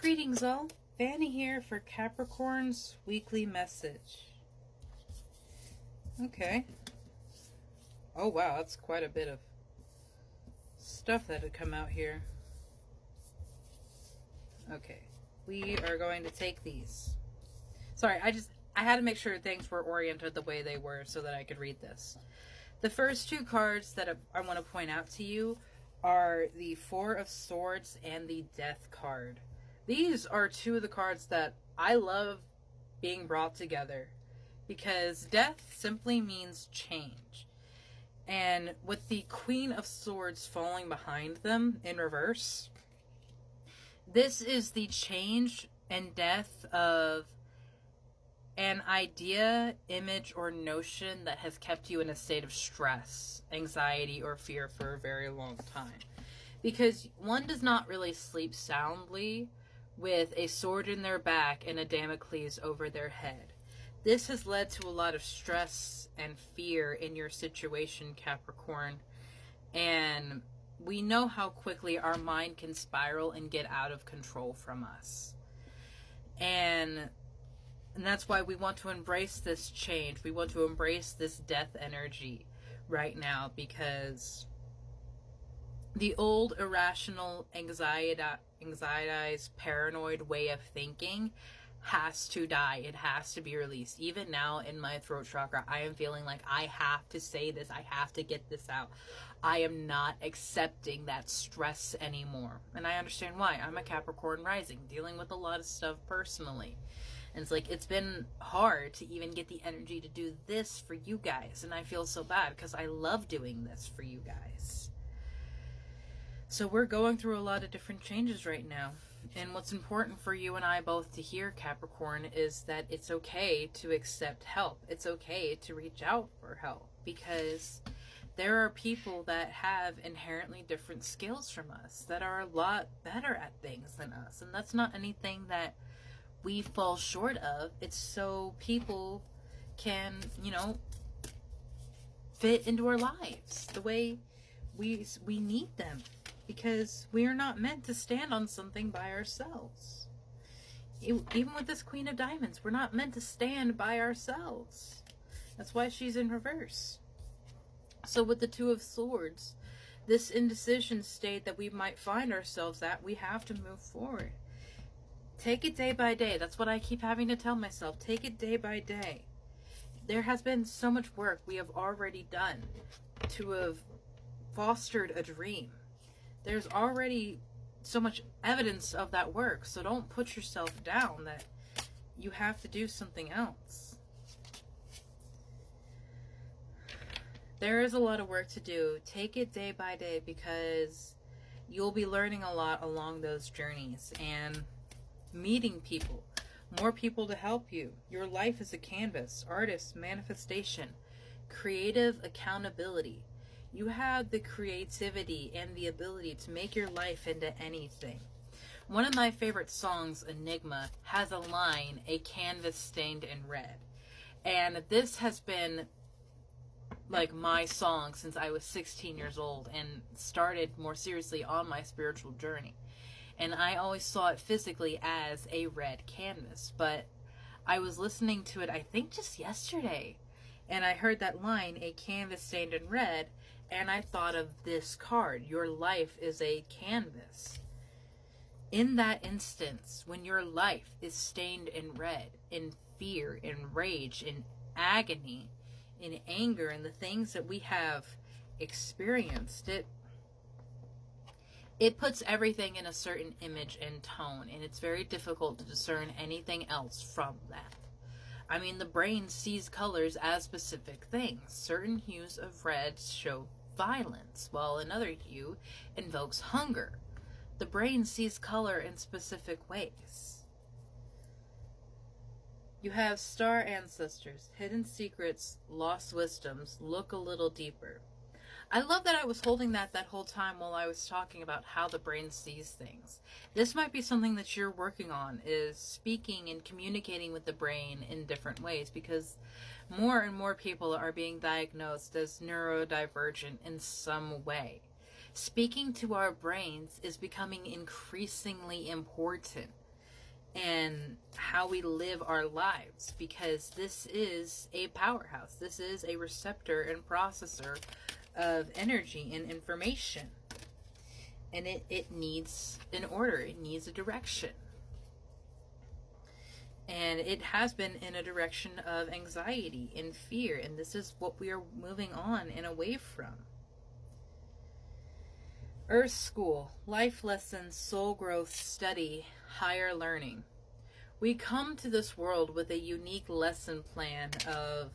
Greetings all, Fanny here for Capricorn's weekly message. Okay. Oh wow, that's quite a bit of stuff that had come out here. Okay, we are going to take these. Sorry, I had to make sure things were oriented the way they were so that I could read this. The first two cards that I want to point out to you are the Four of Swords and the Death card. These are two of the cards that I love being brought together because death simply means change. And with the Queen of Swords falling behind them in reverse, this is the change and death of an idea, image, or notion that has kept you in a state of stress, anxiety, or fear for a very long time. Because one does not really sleep soundly with a sword in their back and a Damocles over their head. This has led to a lot of stress and fear in your situation, Capricorn. And we know how quickly our mind can spiral and get out of control from us. And that's why we want to embrace this change. We want to embrace this death energy right now, because the old irrational, anxietized, paranoid way of thinking has to die. It has to be released. Even now in my throat chakra, I am feeling like I have to say this. I have to get this out. I am not accepting that stress anymore. And I understand why. I'm a Capricorn rising, dealing with a lot of stuff personally. And it's like, it's been hard to even get the energy to do this for you guys. And I feel so bad because I love doing this for you guys. So we're going through a lot of different changes right now. And what's important for you and I both to hear, Capricorn, is that it's okay to accept help. It's okay to reach out for help, because there are people that have inherently different skills from us that are a lot better at things than us. And that's not anything that we fall short of. It's so people can, fit into our lives the way we need them. Because we are not meant to stand on something by ourselves. Even with this Queen of Diamonds, we're not meant to stand by ourselves. That's why she's in reverse. So with the Two of Swords, this indecision state that we might find ourselves at, we have to move forward. Take it day by day. That's what I keep having to tell myself. Take it day by day. There has been so much work we have already done to have fostered a dream. There's already so much evidence of that work, so don't put yourself down that you have to do something else. There is a lot of work to do. Take it day by day, because you'll be learning a lot along those journeys and meeting people, more people to help you. Your life is a canvas, artist, manifestation, creative accountability. You have the creativity and the ability to make your life into anything. One of my favorite songs, Enigma, has a line, "a canvas stained in red." And this has been like my song since I was 16 years old and started more seriously on my spiritual journey. And I always saw it physically as a red canvas. But I was listening to it, I think just yesterday, and I heard that line, "a canvas stained in red," and I thought of this card. Your life is a canvas. In that instance, when your life is stained in red, in fear, in rage, in agony, in anger, and the things that we have experienced, it puts everything in a certain image and tone, and it's very difficult to discern anything else from that. I mean, the brain sees colors as specific things. Certain hues of red show violence, while another hue invokes hunger. The brain sees color in specific ways. You have star ancestors, hidden secrets, lost wisdoms, look a little deeper. I love that I was holding that whole time while I was talking about how the brain sees things. This might be something that you're working on, is speaking and communicating with the brain in different ways, because more and more people are being diagnosed as neurodivergent in some way. Speaking to our brains is becoming increasingly important. and how we live our lives, because this is a powerhouse. This is a receptor and processor of energy and information. And it needs an order. It needs a direction. And it has been in a direction of anxiety and fear. And this is what we are moving on and away from. Earth School, life lessons, soul growth, study, higher learning. We come to this world with a unique lesson plan of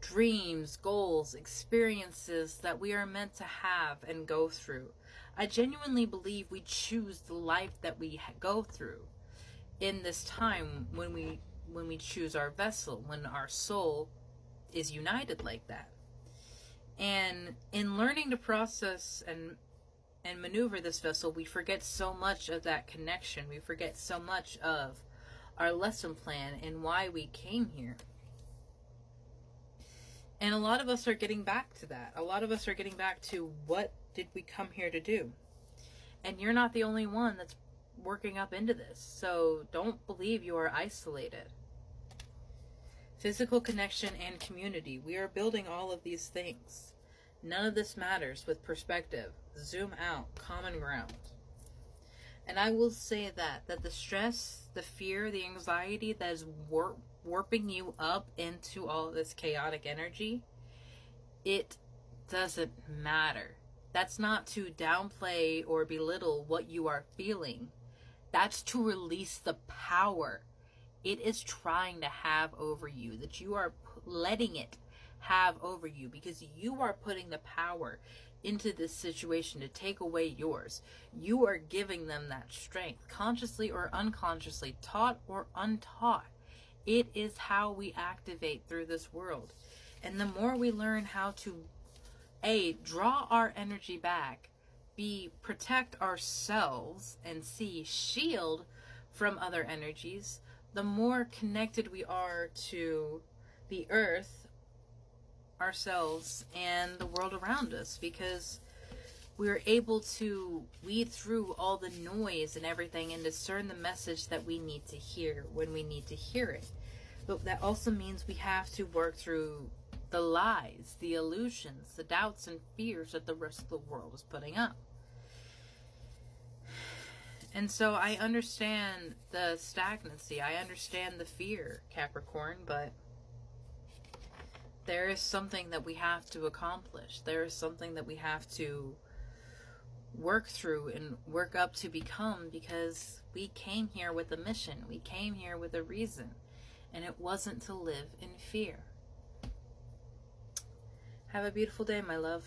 dreams, goals, experiences that we are meant to have and go through. I genuinely believe we choose the life that we go through in this time when we choose our vessel, when our soul is united like that. And in learning to process and maneuver this vessel, we forget so much of that connection. We forget so much of our lesson plan and why we came here. And a lot of us are getting back to that. A lot of us are getting back to, what did we come here to do? And you're not the only one that's working up into this. So don't believe you are isolated. Physical connection and community. We are building all of these things. None of this matters with perspective. Zoom out. Common ground. And I will say that the stress, the fear, the anxiety that is warping you up into all this chaotic energy, it doesn't matter. That's not to downplay or belittle what you are feeling. That's to release the power it is trying to have over you, that you are letting it have over you, because you are putting the power into this situation to take away yours. You are giving them that strength, consciously or unconsciously, taught or untaught. It is how we activate through this world. And the more we learn how to A, draw our energy back, B, protect ourselves, and C, shield from other energies, the more connected we are to the earth, ourselves, and the world around us, because we're able to weed through all the noise and everything and discern the message that we need to hear when we need to hear it. But that also means we have to work through the lies, the illusions, the doubts and fears that the rest of the world is putting up. And so I understand the stagnancy. I understand the fear, Capricorn, but there is something that we have to accomplish. There is something that we have to work through and work up to become, because we came here with a mission. We came here with a reason. And it wasn't to live in fear. Have a beautiful day, my love.